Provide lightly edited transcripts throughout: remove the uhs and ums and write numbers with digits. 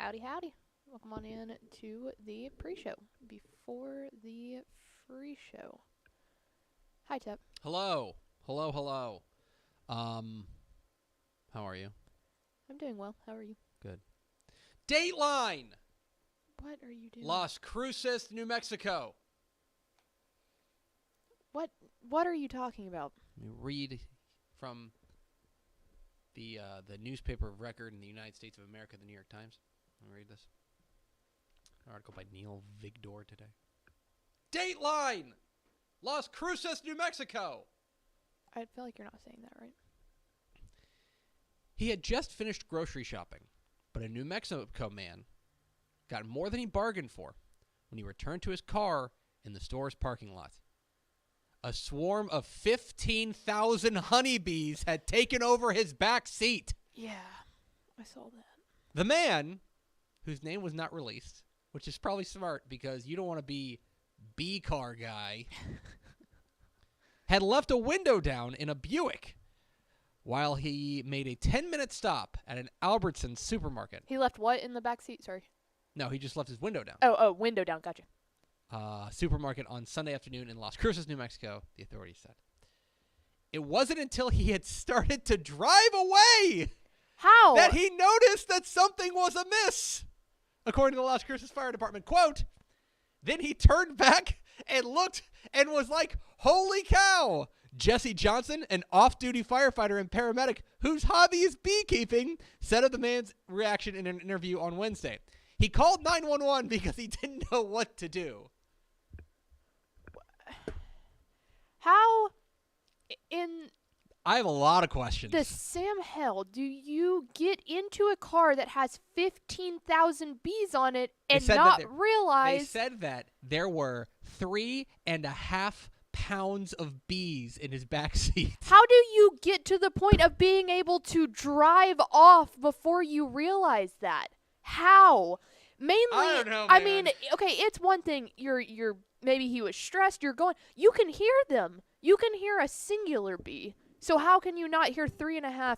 Howdy, howdy. Welcome on in to the pre-show before the free show. Hi, Tep. Hello. Hello. How are you? I'm doing well. How are you? Good. Dateline! What are you doing? Las Cruces, New Mexico. What are you talking about? Let me read from the newspaper of record in the United States of America, the New York Times. Let me read this. An article by Neil Vigdor today. Dateline! Las Cruces, New Mexico. I feel like you're not saying that right. He had just finished grocery shopping, but a New Mexico man got more than he bargained for when he returned to his car in the store's parking lot. A swarm of 15,000 honeybees had taken over his back seat. Yeah, I saw that. The man, whose name was not released, which is probably smart because you don't want to be bee car guy, had left a window down in a Buick while he made a 10-minute stop at an Albertsons supermarket. He left what in the back seat? Sorry. No, he just left his window down. Oh, window down. Gotcha. Supermarket on Sunday afternoon in Las Cruces, New Mexico, the authorities said. It wasn't until he had started to drive away How? that he noticed that something was amiss. According to the Las Cruces Fire Department, quote, then he turned back and looked and was like, holy cow. Jesse Johnson, an off-duty firefighter and paramedic whose hobby is beekeeping, said of the man's reaction in an interview on Wednesday. He called 911 because he didn't know what to do. How in I have a lot of questions. the Sam hell do you get into a car that has 15,000 bees on it and not realize? They said that there were 3.5 pounds of bees in his backseat. How do you get to the point of being able to drive off before you realize that? How? Mainly, I don't know, I man. mean, okay, it's one thing. You're maybe he was stressed. You can hear them. You can hear a singular bee. So how can you not hear 3.5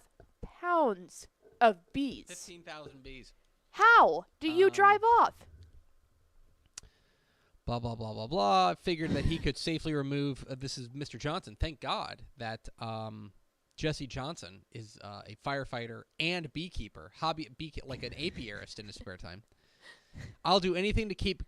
pounds of bees? 15,000 bees. How do you drive off? Blah, blah, blah, blah, blah. Figured that he could safely remove, this is Mr. Johnson. Thank God that Jesse Johnson is a firefighter and beekeeper, like an apiarist in his spare time. I'll do anything to keep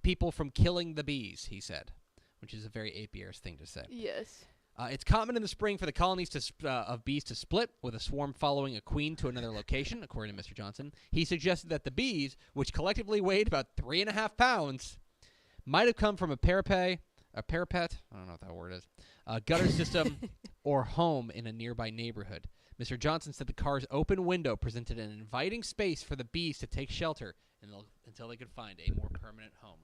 people from killing the bees, he said, which is a very apiarist thing to say. Yes. It's common in the spring for the colonies of bees to split, with a swarm following a queen to another location, according to Mr. Johnson. He suggested that the bees, which collectively weighed about 3.5 pounds, might have come from a parapet, I don't know what that word is, a gutter system, or home in a nearby neighborhood. Mr. Johnson said the car's open window presented an inviting space for the bees to take shelter until they could find a more permanent home.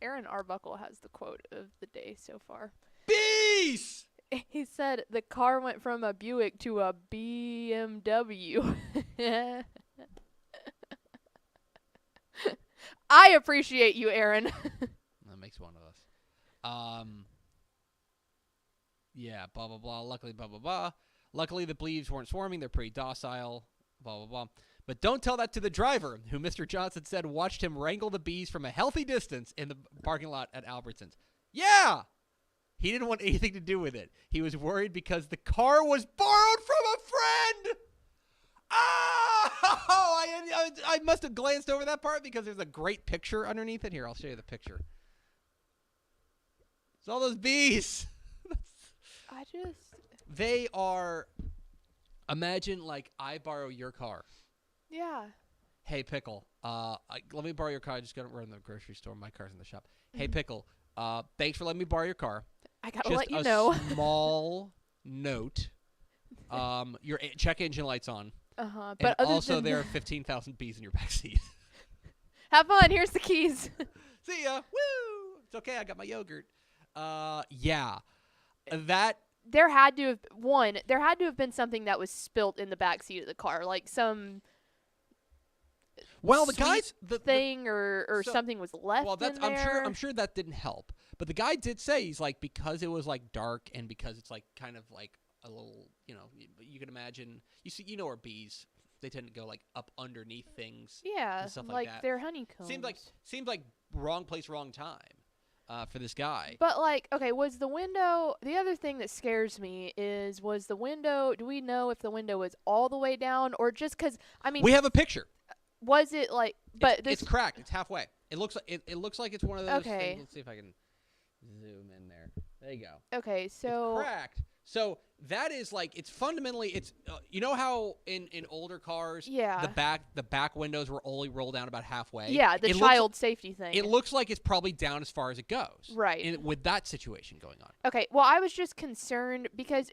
Aaron Arbuckle has the quote of the day so far. Bees! He said the car went from a Buick to a BMW. I appreciate you, Aaron. That makes one of us. Yeah, blah, blah, blah. Luckily, blah, blah, blah. Luckily, the bees weren't swarming. They're pretty docile, blah, blah, blah. But don't tell that to the driver, who Mr. Johnson said watched him wrangle the bees from a healthy distance in the parking lot at Albertsons. Yeah! He didn't want anything to do with it. He was worried because the car was borrowed from a friend! Oh! I must have glanced over that part because there's a great picture underneath it. Here, I'll show you the picture. It's all those bees. They are, imagine like I borrow your car. Yeah. Hey, Pickle, let me borrow your car. I just got to run to the grocery store. My car's in the shop. Hey, Pickle, thanks for letting me borrow your car. I got to Just let you know. a small note. Your check engine light's on. Uh-huh. But But also there are 15,000 bees in your backseat. Have fun. Here's the keys. See ya. Woo! It's okay. I got my yogurt. Yeah. That. There had to have been something that was spilt in the backseat of the car, like some Well, the guys thing or so, something was left well, that's in there. I'm sure that didn't help. But the guy did say he's like, because it was like dark and because it's like kind of like a little, you know, you can imagine, you know where bees They tend to go like up underneath things. Yeah, and stuff like that. they're honeycombs. Seemed like wrong place, wrong time for this guy. But like, okay, was the window? The other thing that scares me was the window. Do we know if the window was all the way down or just because? I mean, we have a picture. Was it like? But it's cracked. It's halfway. It looks like it looks like it's one of those things. Let's see if I can zoom in there. There you go. Okay, so it's cracked. So that is like it's fundamentally you know how in older cars the back windows were only rolled down about halfway. Yeah, the child safety thing. It looks like it's probably down as far as it goes. Right. With that situation going on. Okay, well I was just concerned because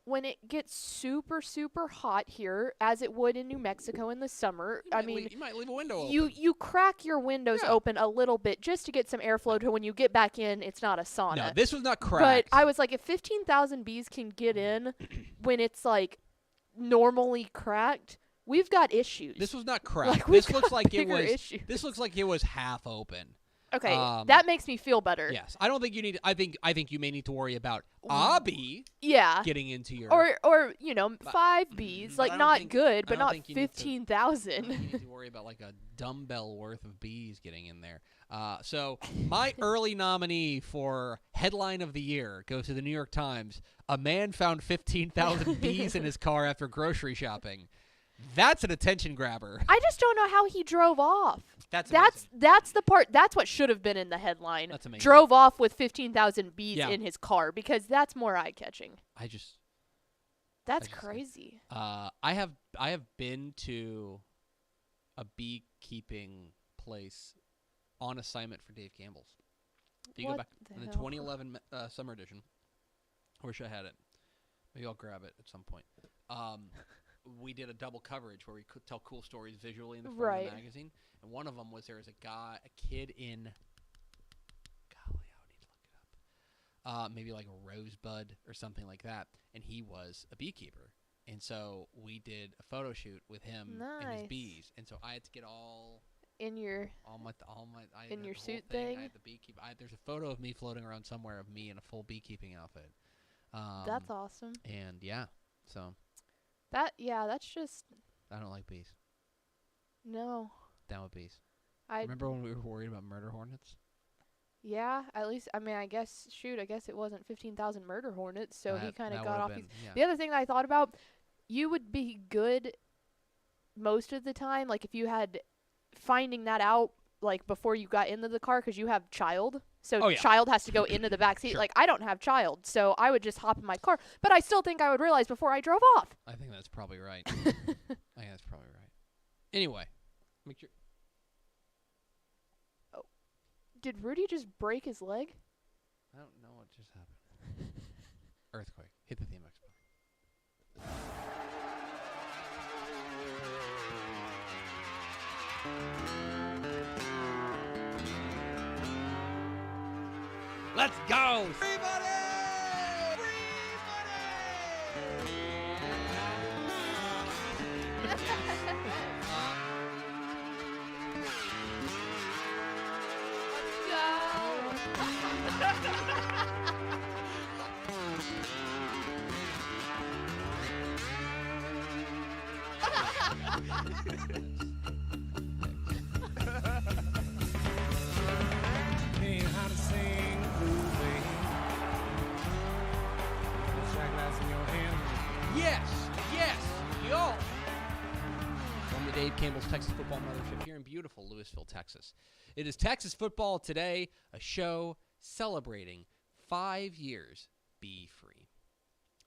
when it gets super super hot here, as it would in New Mexico in the summer, you might leave a window open. You crack your windows open a little bit just to get some airflow to when you get back in, it's not a sauna. No, this was not cracked. But I was like, if 15,000 bees can get in when it's like normally cracked, we've got issues. This was not cracked. Like, this looks like issues. This looks like it was half open. Okay, that makes me feel better. Yes, I don't think you need. I think you may need to worry about a bee. Yeah. Getting into your 5 bees, like not good, but not 15,000. You need to worry about like a dumbbell worth of bees getting in there. So my early nominee for headline of the year goes to the New York Times. A man found 15,000 bees in his car after grocery shopping. That's an attention grabber. I just don't know how he drove off. That's the part. That's what should have been in the headline. That's amazing. Drove off with 15,000 bees in his car because that's more eye catching. That's crazy. I have been to a beekeeping place on assignment for Dave Campbell's. If you go back in the 2011 summer edition, I wish I had it. Maybe I'll grab it at some point. We did a double coverage where we could tell cool stories visually in the front of the magazine, and one of them was there was a kid in, golly, I would need to look it up, maybe like a Rosebud or something like that, and he was a beekeeper, and so we did a photo shoot with him and his bees, and so I had to get all in your in your suit thing. I had the beekeeper. There's a photo of me floating around somewhere of me in a full beekeeping outfit. That's awesome. And yeah, so. That's just. I don't like bees. No. Down with bees. Remember when we were worried about murder hornets? Yeah, at least, I guess it wasn't 15,000 murder hornets, so he kind of got off. Yeah. The other thing that I thought about, you would be good most of the time, like if you had finding that out, like before you got into the car, because you have child. So child has to go into the back seat. Sure. Like, I don't have child, so I would just hop in my car. But I still think I would realize before I drove off. I think that's probably right. Anyway, make sure. Oh, did Rudy just break his leg? I don't know what just happened. Earthquake. Hit the theme expo. Let's go! Free money! Yo! From the Dave Campbell's Texas Football Mothership here in beautiful Lewisville, Texas. It is Texas Football Today, a show celebrating 5 years bee-free.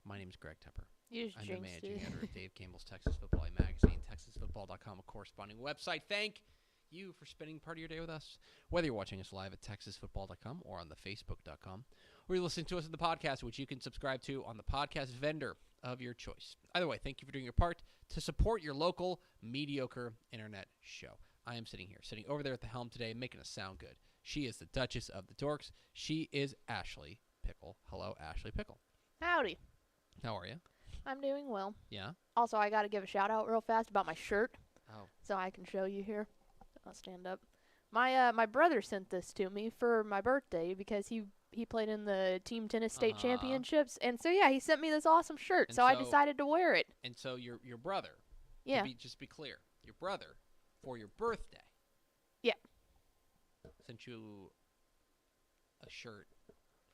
My name is Greg Tepper. I'm the managing editor of Dave Campbell's Texas Football magazine, texasfootball.com, a corresponding website. Thank you for spending part of your day with us, whether you're watching us live at texasfootball.com or on the facebook.com, or you're listening to us in the podcast, which you can subscribe to on the podcast vendor of your choice. Either way, thank you for doing your part to support your local mediocre internet show. I am sitting over there at the helm today, making us sound good. She is the Duchess of the Dorks. She is Ashley Pickle. Hello, Ashley Pickle. Howdy. How are you? I'm doing well. Yeah? Also, I got to give a shout out real fast about my shirt. Oh. So I can show you here. I'll stand up. My brother sent this to me for my birthday because he played in the team tennis state championships, and so yeah, he sent me this awesome shirt. So I decided to wear it. And so your brother Yeah. Just be clear. Your brother, for your birthday. Yeah. Sent you a shirt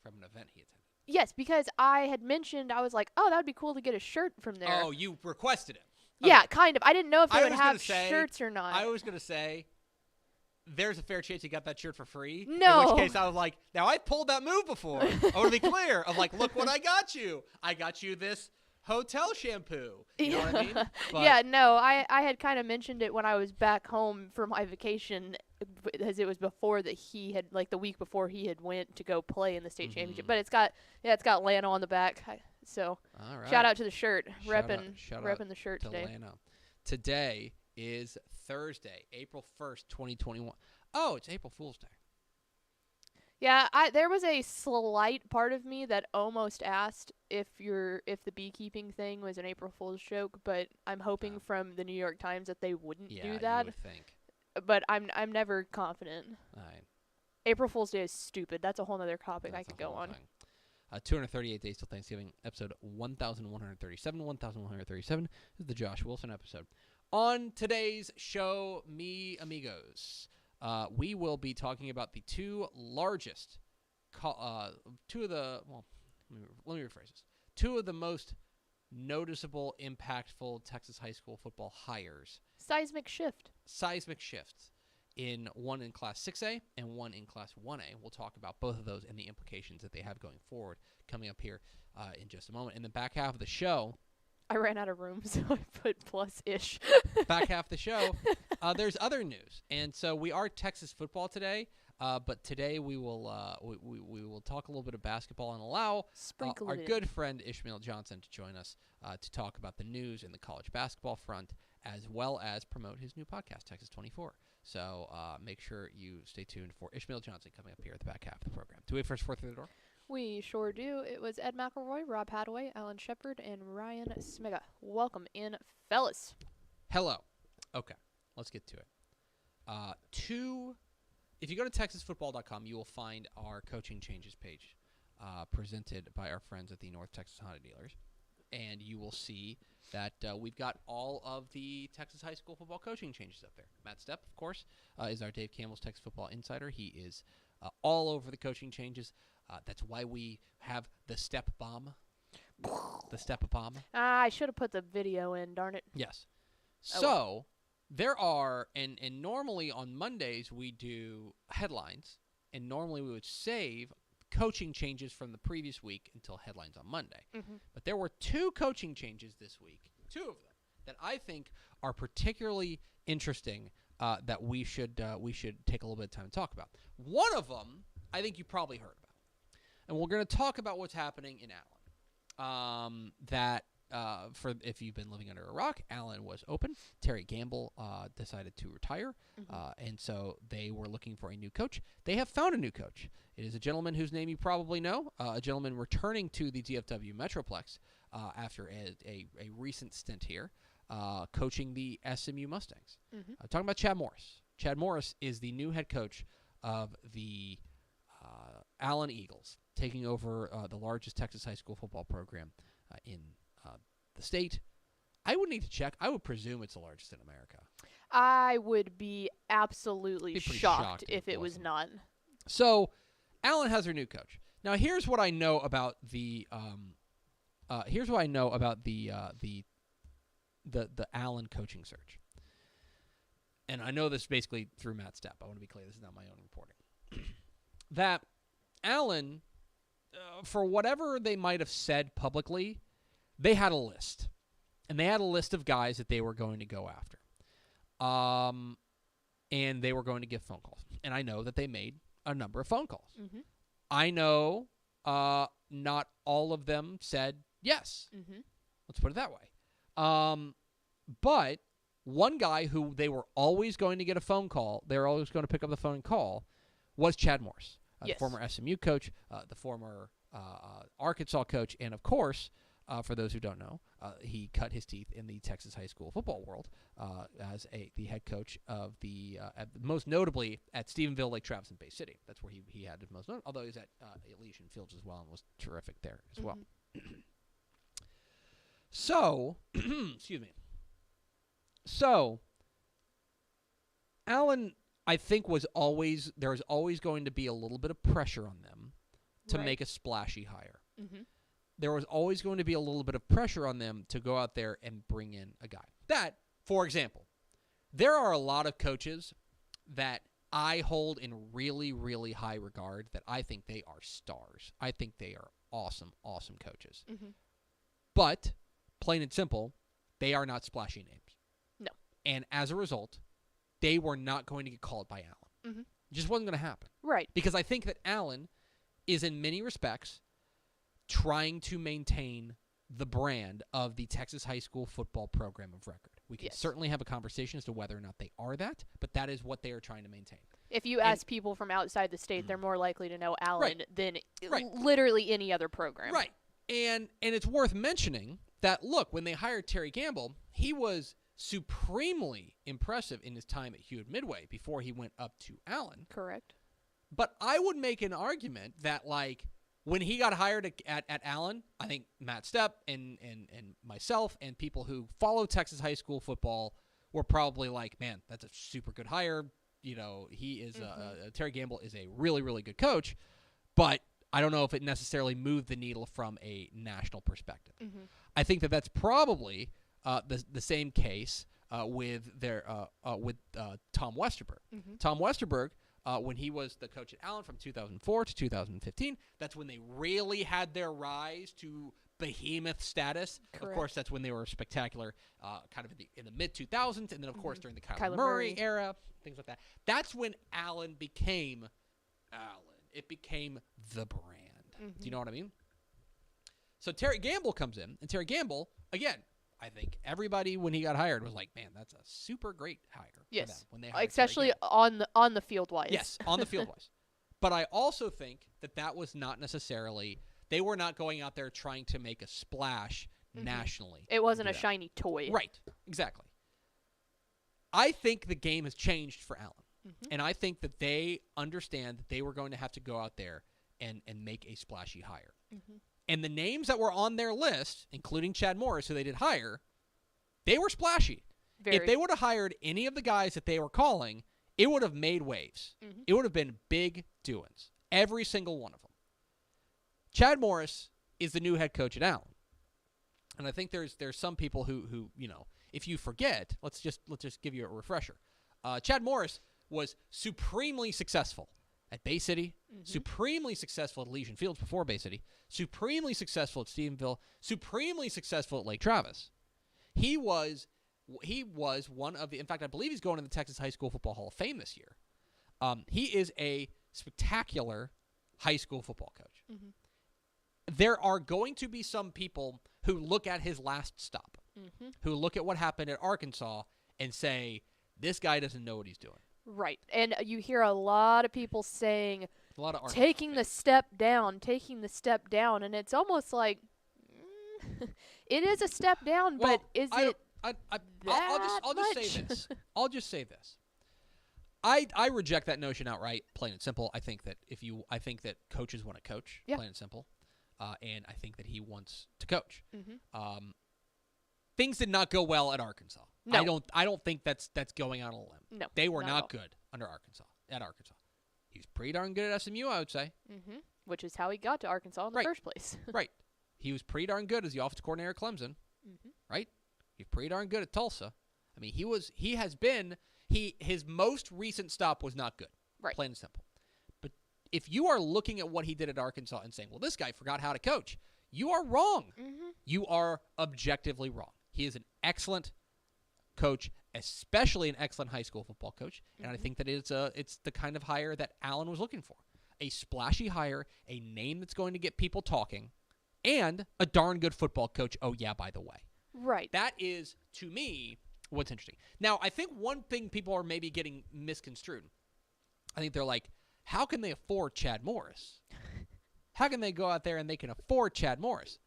from an event he attended. Yes, because I had mentioned, I was like, oh, that would be cool to get a shirt from there. Oh, you requested it. Yeah, Okay. kind of. I didn't know if they I would was have gonna say- shirts or not. I was going to say, there's a fair chance you got that shirt for free. No. In which case I was like, now I pulled that move before. I want to be clear. I'm like, look what I got you. I got you this hotel shampoo. You know what I mean? But Yeah, no, I had kind of mentioned it when I was back home for my vacation, because it was before that he had, like the week before he had went to go play in the state championship. But it's got Lano on the back. So all right. shout out to the shirt, Shout repping the shirt to today. Lano. Today is Thursday, April 1st, 2021. Oh, it's April Fool's Day. Yeah, there was a slight part of me that almost asked if the beekeeping thing was an April Fool's joke, but I'm hoping from the New York Times that they wouldn't Yeah, do that. you would think. But I'm never confident. All right. April Fool's Day is stupid. That's a whole other topic I That's could a go whole on. thing. 238 days till Thanksgiving, episode 1137. 1137 is the Josh Wilson episode. On today's show, me amigos, we will be talking about the two largest, let me rephrase this. Two of the most noticeable, impactful Texas high school football hires. Seismic shift. Seismic shifts. One in Class 6A and one in Class 1A. We'll talk about both of those and the implications that they have going forward coming up here in just a moment. In the back half of the show, I ran out of room, so I put plus-ish. back half of the show, there's other news. And so we are Texas football today, but today we will talk a little bit of basketball and allow Sprinkle our it in. good friend Ishmael Johnson to join us to talk about the news in the college basketball front, as well as promote his new podcast, Texas 24. So make sure you stay tuned for Ishmael Johnson coming up here at the back half of the program. Do we have first four through the door? We sure do. It was Ed McElroy, Rob Hadaway, Alan Shepard, and Ryan Smiga. Welcome in, fellas. Hello. Okay, let's get to it. If you go to TexasFootball.com, you will find our coaching changes page presented by our friends at the North Texas Honda Dealers. And you will see that we've got all of the Texas high school football coaching changes up there. Matt Stepp, of course, is our Dave Campbell's Texas Football Insider. He is all over the coaching changes. That's why we have the Step Bomb. The Step Bomb. I should have put the video in, darn it. Yes. Oh, So there are, and normally on Mondays we do headlines, and normally we would save coaching changes from the previous week until headlines on Monday. Mm-hmm. But there were two coaching changes this week, two of them, that I think are particularly interesting that we should take a little bit of time to talk about. One of them I think you probably heard about. And we're going to talk about what's happening in Allen. For if you've been living under a rock, Allen was open. Terry Gamble decided to retire, and so they were looking for a new coach. They have found a new coach. It is a gentleman whose name you probably know, a gentleman returning to the DFW Metroplex after a recent stint here, coaching the SMU Mustangs. Talking about Chad Morris. Chad Morris is the new head coach of the Allen Eagles, taking over the largest Texas high school football program in the state. I would need to check. I would presume it's the largest in America. I would be absolutely Be pretty shocked shocked if it was wasn't. not. So, Allen has their new coach. Now, here's what I know about the Allen coaching search. And I know this basically through Matt Stepp. I want to be clear. This is not my own reporting. That Allen, for whatever they might have said publicly, they had a list. And they had a list of guys that they were going to go after. And they were going to give phone calls. And I know that they made a number of phone calls. Mm-hmm. I know not all of them said yes. Mm-hmm. Let's put it that way. But one guy who they were always going to get a phone call, they were always going to pick up the phone and call, was Chad Morris, Yes. the former SMU coach, the former Arkansas coach, and of course, for those who don't know, he cut his teeth in the Texas high school football world as the head coach of most notably at Stephenville, Lake Travis, and Bay City. That's where he had his most, although he was at Elysian Fields as well and was terrific there as well. So, excuse me. So, Allen, I think, there was always going to be a little bit of pressure on them to Right. make a splashy hire. Mm-hmm. There was always going to be a little bit of pressure on them to go out there and bring in a guy. That, for example, there are a lot of coaches that I hold in really, really high regard that I think they are stars. I think they are awesome, awesome coaches. Mm-hmm. But, plain and simple, they are not splashy names. No. And as a result, they were not going to get called by Allen. Mm-hmm. It just wasn't going to happen. Right. Because I think that Allen is, in many respects, trying to maintain the brand of the Texas high school football program of record. We can certainly have a conversation as to whether or not they are that, but that is what they are trying to maintain. If you ask people from outside the state, they're more likely to know Allen than Right. literally any other program. Right. And it's worth mentioning that, look, when they hired Terry Gamble, he was supremely impressive in his time at Hewitt Midway before he went up to Allen. Correct. But I would make an argument that, like, when he got hired at Allen, I think Matt Stepp and myself and people who follow Texas high school football were probably like, man, that's a super good hire. You know, he is Terry Gamble is a really, really good coach, but I don't know if it necessarily moved the needle from a national perspective. Mm-hmm. I think that that's probably the same case with Tom Westerberg. Mm-hmm. Tom Westerberg, when he was the coach at Allen from 2004 to 2015, that's when they really had their rise to behemoth status. Correct. Of course, that's when they were spectacular, kind of in the mid 2000s, and then of course during the Kyler Murray Murray era, things like that. That's when Allen became Allen. It became the brand. Mm-hmm. Do you know what I mean? So Terry Gamble comes in, and Terry Gamble, again, I think everybody when he got hired was like, man, that's a super great hire for them when they hired especially Terry Gamble. on the field wise. Yes, on the field wise. But I also think that was not necessarily, they were not going out there trying to make a splash nationally. It wasn't a shiny toy. Right, exactly. I think the game has changed for Allen. Mm-hmm. And I think that they understand that they were going to have to go out there and make a splashy hire. Mm-hmm. And the names that were on their list, including Chad Morris, who they did hire, they were splashy. If they would have hired any of the guys that they were calling, it would have made waves. Mm-hmm. It would have been big doings. Every single one of them. Chad Morris is the new head coach at Allen. And I think there's some people who you know, if you forget, let's just give you a refresher. Chad Morris was supremely successful at Bay City, supremely successful at Elysian Fields before Bay City, supremely successful at Stephenville, supremely successful at Lake Travis. He was one of the, in fact, I believe he's going to the Texas High School Football Hall of Fame this year. He is a spectacular high school football coach. Mm-hmm. There are going to be some people who look at his last stop, who look at what happened at Arkansas and say, this guy doesn't know what he's doing. Right. And you hear a lot of people saying, A lot of taking the step down, and it's almost like, it is a step down, but is it I'll just say this. I'll just say this. I reject that notion outright, plain and simple. I think that coaches want to coach, plain and simple. And I think that he wants to coach. Mm-hmm. Things did not go well at Arkansas. No. I don't think that's going out on a limb. No, they were not not at all. good under Arkansas. At Arkansas, he was pretty darn good at SMU, I would say. Mm-hmm. Which is how he got to Arkansas in the first place. Right. He was pretty darn good as the offensive coordinator at Clemson. Mm-hmm. Right. He was pretty darn good at Tulsa. I mean, his most recent stop was not good. Right. Plain and simple. But if you are looking at what he did at Arkansas and saying, well, this guy forgot how to coach, you are wrong. Mm-hmm. You are objectively wrong. He is an excellent coach, especially an excellent high school football coach. And I think that it's the kind of hire that Allen was looking for. A splashy hire, a name that's going to get people talking, and a darn good football coach. Oh, yeah, by the way. Right. That is, to me, what's interesting. Now, I think one thing people are maybe getting misconstrued. I think they're like, how can they afford Chad Morris? How can they go out there and they can afford Chad Morris?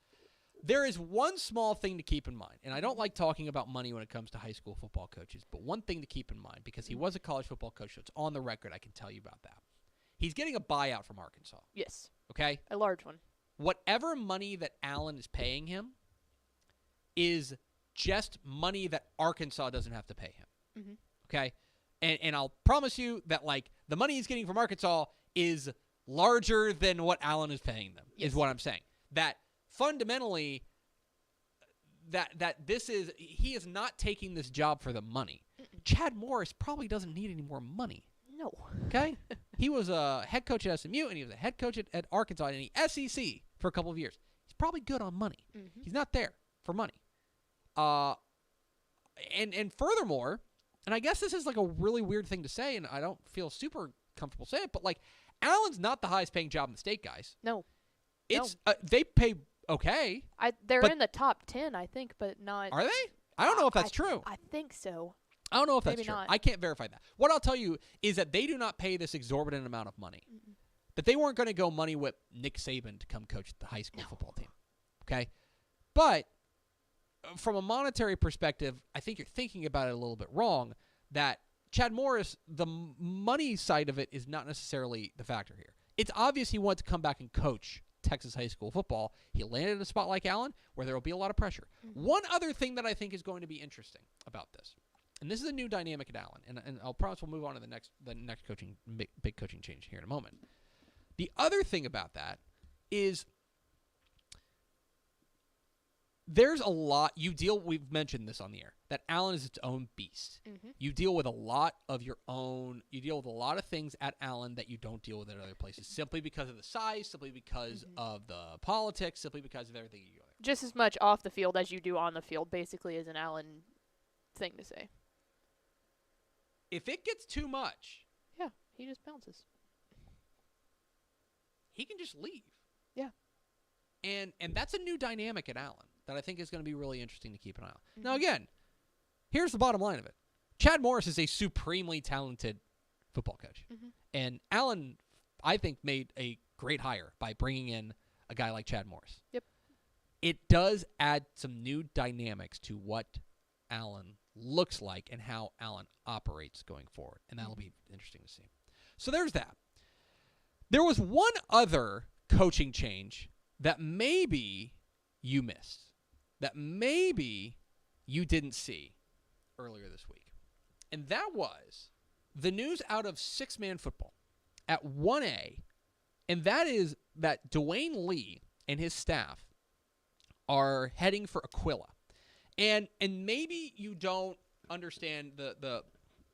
There is one small thing to keep in mind, and I don't like talking about money when it comes to high school football coaches, but one thing to keep in mind, because he was a college football coach, so it's on the record, I can tell you about that. He's getting a buyout from Arkansas. Yes. Okay? A large one. Whatever money that Allen is paying him is just money that Arkansas doesn't have to pay him. Mm-hmm. Okay? And I'll promise you that, like, the money he's getting from Arkansas is larger than what Allen is paying them, Yes. is what I'm saying. That fundamentally, that this is, he is not taking this job for the money. Mm-mm. Chad Morris probably doesn't need any more money. No. Okay? He was a head coach at SMU, and he was a head coach at Arkansas and the SEC for a couple of years. He's probably good on money. Mm-hmm. He's not there for money. And furthermore, and I guess this is like a really weird thing to say, and I don't feel super comfortable saying it, but like Allen's not the highest paying job in the state, guys. No. It's they pay okay. They're but- in the top 10, I think, but not. Are they? I don't know if that's true. I think so. I don't know if that's Maybe true. not. I can't verify that. What I'll tell you is that they do not pay this exorbitant amount of money. Mm-mm. That they weren't going to go money whip Nick Saban to come coach the high school football team. Okay? But from a monetary perspective, I think you're thinking about it a little bit wrong, that Chad Morris, the money side of it is not necessarily the factor here. It's obvious he wants to come back and coach Texas high school football. He landed in a spot like Allen where there will be a lot of pressure. Mm-hmm. One other thing that I think is going to be interesting about this, and this is a new dynamic at Allen, and I'll promise we'll move on to the next coaching big coaching change here in a moment. The other thing about that is there's a lot we've mentioned this on the air, that Allen is its own beast. Mm-hmm. You deal with a lot of your own, you deal with a lot of things at Allen that you don't deal with at other places, simply because of the size, simply because of the politics, simply because of everything you do there. Just as much off the field as you do on the field, basically, is an Allen thing to say. If it gets too much, Yeah, he just bounces. he can just leave. Yeah. And that's a new dynamic at Allen that I think is going to be really interesting to keep an eye on. Mm-hmm. Now, again, here's the bottom line of it. Chad Morris is a supremely talented football coach. Mm-hmm. And Allen, I think, made a great hire by bringing in a guy like Chad Morris. Yep. It does add some new dynamics to what Allen looks like and how Allen operates going forward. And that'll be interesting to see. So there's that. There was one other coaching change that maybe you missed, that maybe you didn't see earlier this week. And that was the news out of six-man football at 1A, and that is that Dwayne Lee and his staff are heading for Aquila. And maybe you don't understand the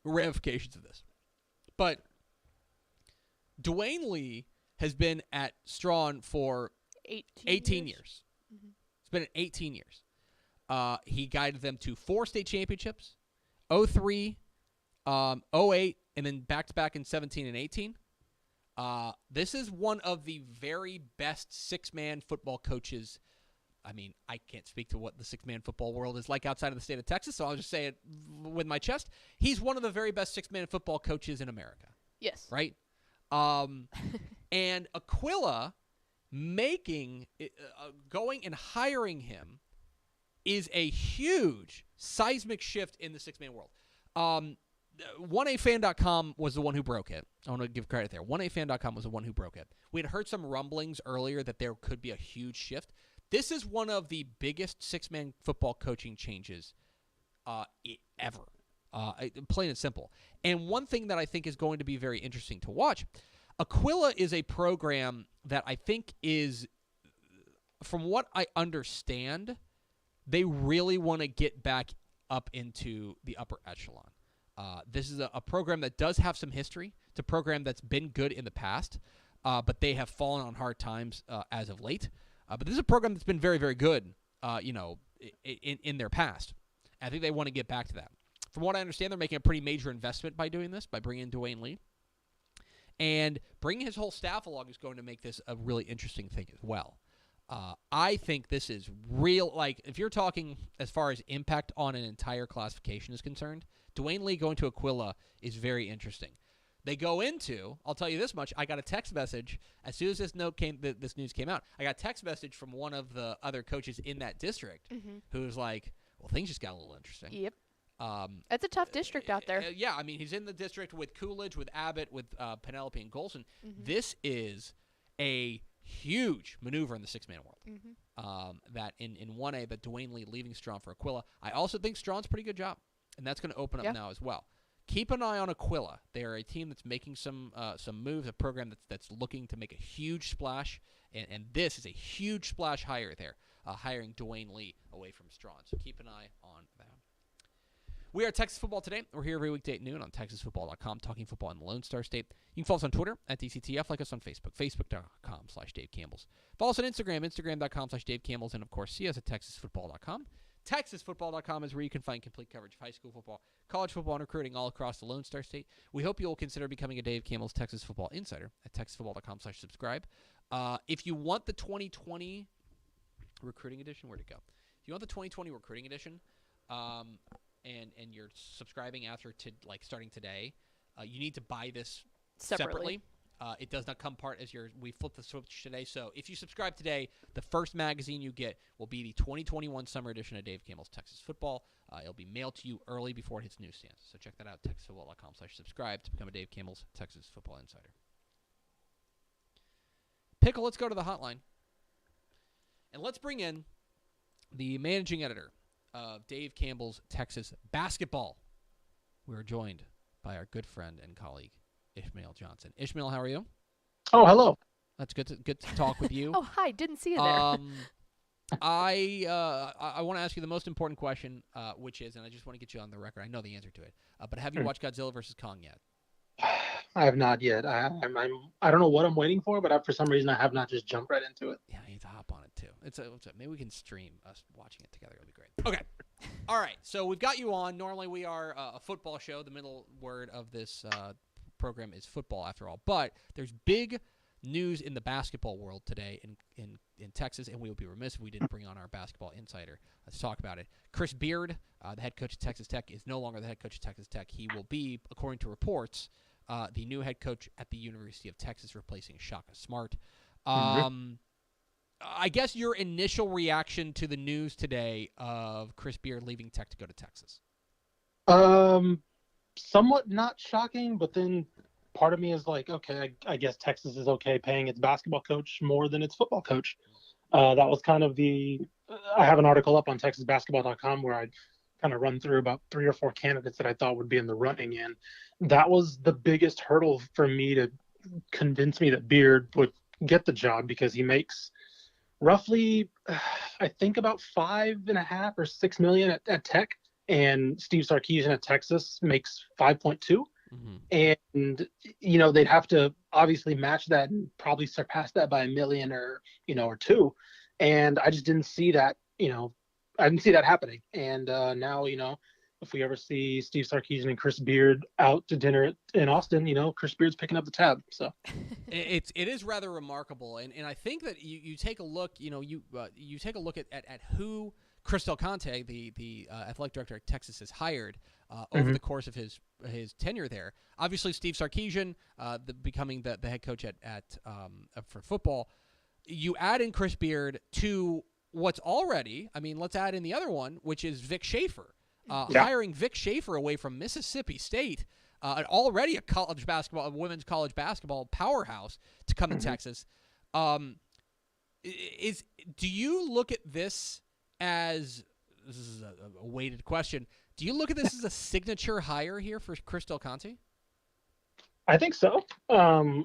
ramifications of this, but Dwayne Lee has been at Strawn for 18 years. Mm-hmm. It's been 18 years. He guided them to 4 state championships, 03, 08, and then back-to-back in 17 and 18. This is one of the very best six-man football coaches. I mean, I can't speak to what the six-man football world is like outside of the state of Texas, so I'll just say it with my chest. He's one of the very best six-man football coaches in America. Yes. Right? And Aquila going and hiring him is a huge seismic shift in the six-man world. 1AFan.com was the one who broke it. I want to give credit there. 1AFan.com was the one who broke it. We had heard some rumblings earlier that there could be a huge shift. This is one of the biggest six-man football coaching changes ever. Plain and simple. And one thing that I think is going to be very interesting to watch, Aquila is a program that I think is, from what I understand, they really want to get back up into the upper echelon. This is a program that does have some history. It's a program that's been good in the past, but they have fallen on hard times as of late. But this is a program that's been very, very good, in their past. I think they want to get back to that. From what I understand, they're making a pretty major investment by doing this, by bringing in Dwayne Lee. And bringing his whole staff along is going to make this a really interesting thing as well. I think this is real. Like, if you're talking as far as impact on an entire classification is concerned, Dwayne Lee going to Aquila is very interesting. They go into, I'll tell you this much, I got a text message as soon as this news came out. I got a text message from one of the other coaches in that district who was like, well, things just got a little interesting. Yep. It's a tough district out there. Yeah, I mean, he's in the district with Coolidge, with Abbott, with Penelope and Golson. Mm-hmm. This is a huge maneuver in the six-man world. Mm-hmm. that in 1A, that Dwayne Lee leaving Strawn for Aquila. I also think Strawn's a pretty good job, and that's going to open up now as well. Keep an eye on Aquila. They are a team that's making some moves, a program that's looking to make a huge splash, and this is a huge splash hire there, hiring Dwayne Lee away from Strawn. So keep an eye on that. We are Texas Football Today. We're here every weekday at noon on TexasFootball.com, talking football in the Lone Star State. You can follow us on Twitter at DCTF, like us on Facebook, Facebook.com/Dave Campbells. Follow us on Instagram, Instagram.com/Dave Campbells, and of course, see us at TexasFootball.com. TexasFootball.com is where you can find complete coverage of high school football, college football, and recruiting all across the Lone Star State. We hope you'll consider becoming a Dave Campbell's Texas Football Insider at TexasFootball.com/subscribe. If you want the 2020 recruiting edition, where'd it go? If you want the 2020 recruiting edition, and you're subscribing after starting today, you need to buy this separately. It does not come part as we flipped the switch today. So if you subscribe today, the first magazine you get will be the 2021 summer edition of Dave Campbell's Texas Football. It'll be mailed to you early before it hits newsstands. So check that out, TexasFootball.com/subscribe to become a Dave Campbell's Texas Football Insider. Pickle, let's go to the hotline. And let's bring in the managing editor of Dave Campbell's Texas Basketball. We're joined by our good friend and colleague, Ishmael Johnson. Ishmael, how are you? Oh, hello. That's good to talk with you. Oh, hi. Didn't see you there. I want to ask you the most important question, which is, and I just want to get you on the record. I know the answer to it, but have you watched Godzilla vs. Kong yet? I have not yet. I don't know what I'm waiting for, but for some reason I have not just jumped right into it. Yeah, I need to hop on it too. Maybe we can stream us watching it together. It'll be great. Okay. All right. So we've got you on. Normally we are a football show. The middle word of this program is football, after all. But there's big news in the basketball world today in Texas, and we would be remiss if we didn't bring on our basketball insider to talk about it. Chris Beard, the head coach of Texas Tech, is no longer the head coach of Texas Tech. He will be, according to reports, the new head coach at the University of Texas, replacing Shaka Smart. I guess your initial reaction to the news today of Chris Beard leaving Tech to go to Texas? Somewhat not shocking, but then part of me is like, okay, I guess Texas is okay paying its basketball coach more than its football coach. That was kind of I have an article up on TexasBasketball.com where I kind of run through about 3 or 4 candidates that I thought would be in the running, and that was the biggest hurdle for me to convince me that Beard would get the job, because he makes roughly, I think, about $5.5 or $6 million at Tech, and Steve Sarkisian at Texas makes 5.2. And they'd have to obviously match that and probably surpass that by $1 million or two, and I just didn't see that. I didn't see that happening. And now, if we ever see Steve Sarkisian and Chris Beard out to dinner in Austin, Chris Beard's picking up the tab. So it is rather remarkable, and I think that you take a look, you take a look at who Chris Del Conte, the athletic director at Texas, has hired over the course of his tenure there. Obviously, Steve Sarkisian becoming the head coach for football. You add in Chris Beard to what's already, let's add in the other one, which is Vic Schaefer. Hiring Vic Schaefer away from Mississippi State, already a women's college basketball powerhouse, to come to Texas. Do you look at this as, this is a weighted question, do you look at this as a signature hire here for Chris Del Conte? I think so. I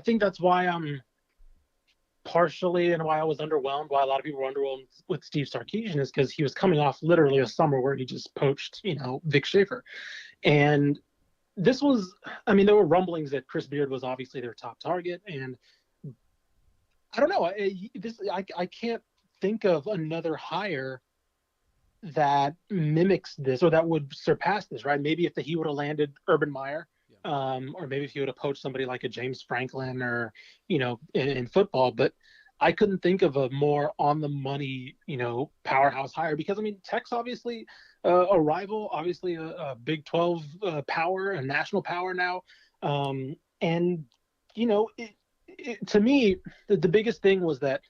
think that's why I'm partially, and why I was underwhelmed, why a lot of people were underwhelmed with Steve Sarkisian, is because he was coming off literally a summer where he just poached, Vic Schaefer. And this was, there were rumblings that Chris Beard was obviously their top target. And I don't know, I can't think of another hire that mimics this or that would surpass this, right? Maybe if he would have landed Urban Meyer, or maybe if he would have poached somebody like a James Franklin, or, in football. But I couldn't think of a more on the money, powerhouse hire, because Tech's obviously a rival, obviously a Big 12 power, a national power now. And, to me, the biggest thing was that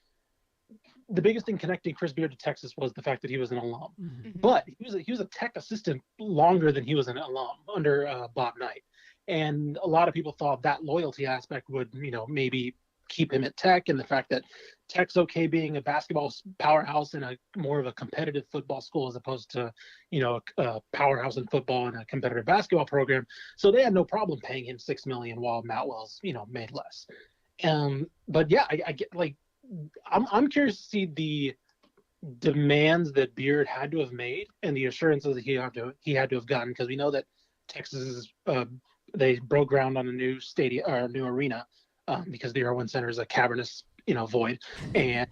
the biggest thing connecting Chris Beard to Texas was the fact that he was an alum. But he was a Tech assistant longer than he was an alum under Bob Knight. And a lot of people thought that loyalty aspect would, maybe keep him at Tech, and the fact that Tech's okay being a basketball powerhouse and a more of a competitive football school as opposed to, a powerhouse in football and a competitive basketball program. So they had no problem paying him $6 million while Matt Wells, made less. But yeah, I get like, I'm curious to see the demands that Beard had to have made and the assurances that he had to have gotten, because we know that Texas is they broke ground on a new stadium or a new arena because the Irwin Center is a cavernous void, and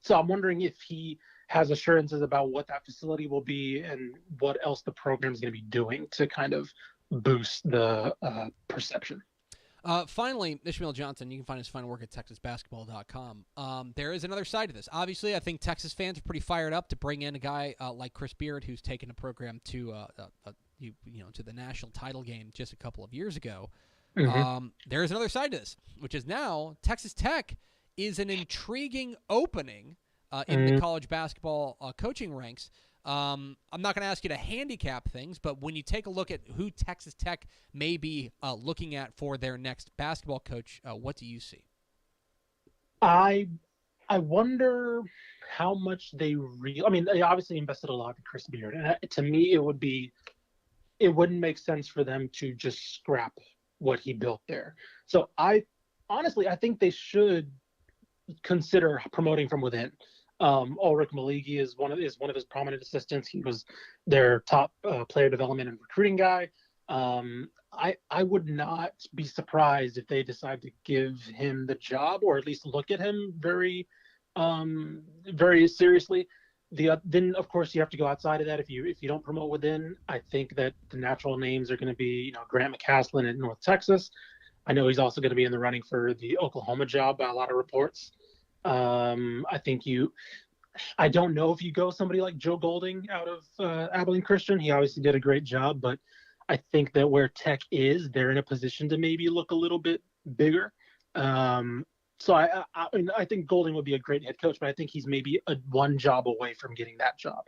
so I'm wondering if he has assurances about what that facility will be and what else the program is going to be doing to kind of boost the perception. Finally, Ishmael Johnson, you can find his final work at TexasBasketball.com. There is another side to this. Obviously, I think Texas fans are pretty fired up to bring in a guy like Chris Beard, who's taken a program to to the national title game just a couple of years ago. Mm-hmm. There is another side to this, which is now Texas Tech is an intriguing opening in the college basketball coaching ranks. I'm not going to ask you to handicap things, but when you take a look at who Texas Tech may be looking at for their next basketball coach, what do you see? I wonder how much they they obviously invested a lot in Chris Beard, and to me, it wouldn't make sense for them to just scrap what he built there. So I think they should consider promoting from within. Ulrich Maligi is one of his prominent assistants. He was their top player development and recruiting guy. I would not be surprised if they decide to give him the job, or at least look at him very, very seriously. Then of course you have to go outside of that. If you don't promote within, I think that the natural names are going to be Grant McCaslin at North Texas. I know he's also going to be in the running for the Oklahoma job by a lot of reports. I don't know if you go somebody like Joe Golding out of Abilene Christian. He obviously did a great job, but I think that where Tech is, they're in a position to maybe look a little bit bigger. So I think Golding would be a great head coach, but I think he's maybe one job away from getting that job.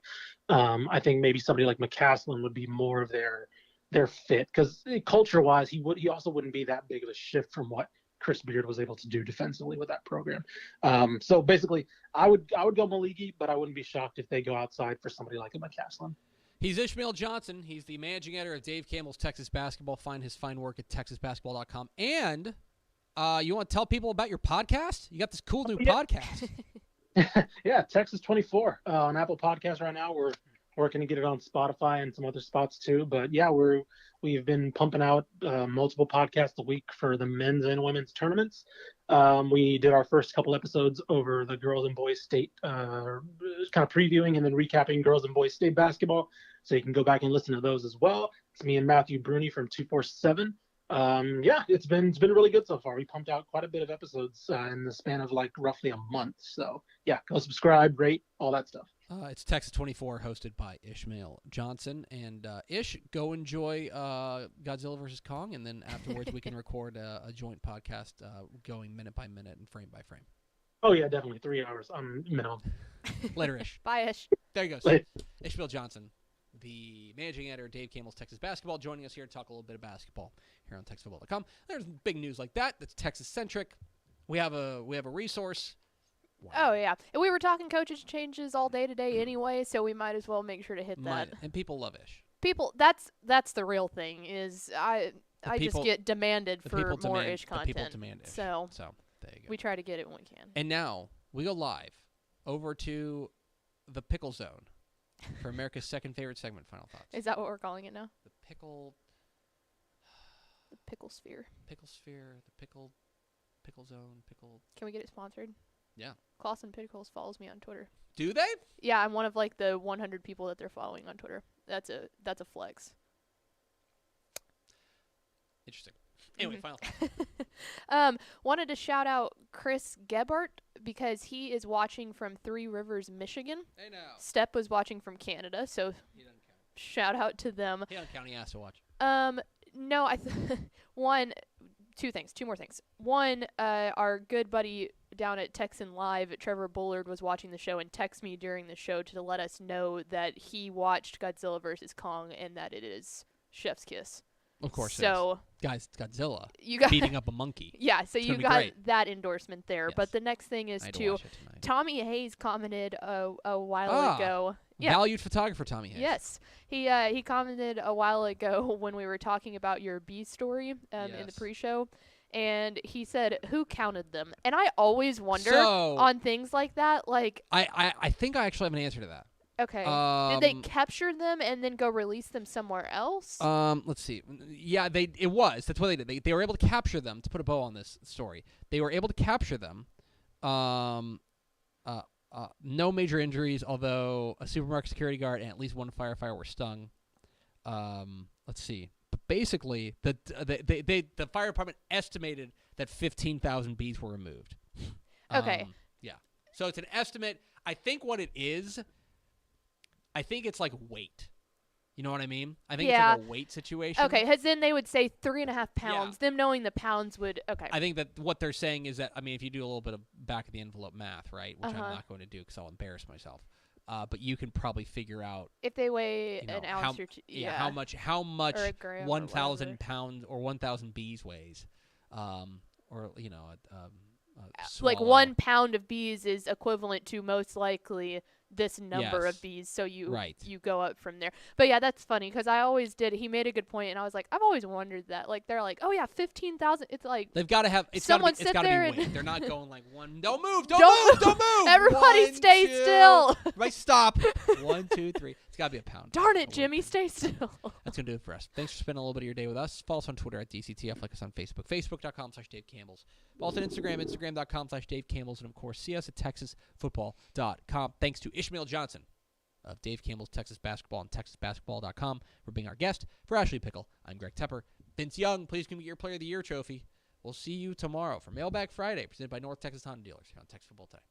I think maybe somebody like McCaslin would be more of their fit, because culture-wise, he also wouldn't be that big of a shift from what Chris Beard was able to do defensively with that program. So basically, I would go Maligi, but I wouldn't be shocked if they go outside for somebody like a McCaslin. He's Ishmael Johnson. He's the managing editor of Dave Campbell's Texas Basketball. Find his fine work at TexasBasketball.com. And you want to tell people about your podcast? You got this cool new podcast. Yeah, Texas 24 on Apple Podcasts right now. We're working to get it on Spotify and some other spots too. But yeah, we've been pumping out multiple podcasts a week for the men's and women's tournaments. We did our first couple episodes over the girls and boys state, kind of previewing and then recapping girls and boys state basketball. So you can go back and listen to those as well. It's me and Matthew Bruni from 247. Yeah, it's been really good so far. We pumped out quite a bit of episodes in the span of like roughly a month. So yeah, go subscribe, rate, all that stuff. It's Texas 24, hosted by Ishmael Johnson. And Ish, go enjoy Godzilla vs. Kong, and then afterwards we can record a joint podcast going minute by minute and frame by frame. Oh, yeah, definitely. 3 hours minimum. Later, Ish. Bye, Ish. There you go. Ishmael Johnson, the managing editor of Dave Campbell's Texas Basketball, joining us here to talk a little bit of basketball here on TexasFootball.com. There's big news like that that's Texas-centric. We have a resource. Wow. Oh, yeah. And we were talking coaches changes all day today anyway, so we might as well make sure to hit that. And people love Ish. People, that's the real thing, is I just get demanded for more Ish content. The people demand Ish. So there you go. We try to get it when we can. And now we go live over to the Pickle Zone for America's second favorite segment, Final Thoughts. Is that what we're calling it now? The Pickle... The Pickle Sphere. Pickle Sphere, the Pickle Zone, Pickle... Can we get it sponsored? Yeah. Clausen Pickles follows me on Twitter. Do they? Yeah, I'm one of like the 100 people that they're following on Twitter. That's a flex. Interesting. Anyway, final wanted to shout out Chris Gebhardt because he is watching from Three Rivers, Michigan. Hey now. Step was watching from Canada, so he doesn't count. Shout out to them. He doesn't count. He has to watch. No, two more things. One, our good buddy down at Texan Live, Trevor Bullard, was watching the show and texted me during the show to let us know that he watched Godzilla vs. Kong and that it is chef's kiss. Of course. So guys, Godzilla you got beating up a monkey. yeah. So It's you gonna be got great. that endorsement there. Yes. But the next thing is I had to to watch it tonight. Tommy Hayes commented a while ago. Yeah. Valued photographer Tommy Hayes. Yes, he commented a while ago when we were talking about your bee story in the Yes. pre-show, and he said, "Who counted them?" And I always wonder So on things like that. Like, I think I actually have an answer to that. okay, did they capture them and then go release them somewhere else? Let's see. Yeah, it was. That's what they did. They were able to capture them. To put a bow on this story, they were able to capture them. No major injuries, although a supermarket security guard and at least one firefighter were stung. Let's see. But basically, the fire department estimated that 15,000 bees were removed. Okay. Yeah. So it's an estimate. I think what it is, I think it's like weight. You know what I mean? I think it's like a weight situation. Okay, because then they would say 3.5 pounds. Yeah. Them knowing the pounds would, okay. I think that what they're saying is that, I mean, if you do a little bit of back-of-the-envelope math, right, which I'm not going to do because I'll embarrass myself, but you can probably figure out if they weigh an how, ounce or two. Yeah, how much or a gram or 1,000 whatever. pounds or 1,000 bees weighs, or, you know, like swallow. 1 pound of bees is equivalent to most likely this number Yes. of bees, so you Right. you go up from there. But yeah, that's funny because I always did. He made a good point, and I was like, I've always wondered that. Like they're like, oh yeah, 15,000. It's like They've got to have. It's Someone got sit to be there weight. and- They're not going like one. Don't move. Don't Don't move. Don't move. everybody 1, stay 2, still. Right. Stop. 1, 2, 3. It's got to be a pound. Darn A it, weight. Jimmy, stay still. That's going to do it for us. Thanks for spending a little bit of your day with us. Follow us on Twitter at DCTF. Like us on Facebook. Facebook.com/Dave Campbell's. Follow us on Instagram. Instagram.com/Dave Campbell's. And, of course, see us at TexasFootball.com. Thanks to Ishmael Johnson of Dave Campbell's Texas Basketball and TexasBasketball.com for being our guest. For Ashley Pickle, I'm Greg Tepper. Vince Young, please give me your Player of the Year trophy. We'll see you tomorrow for Mailbag Friday, presented by North Texas Honda Dealers here on Texas Football Today.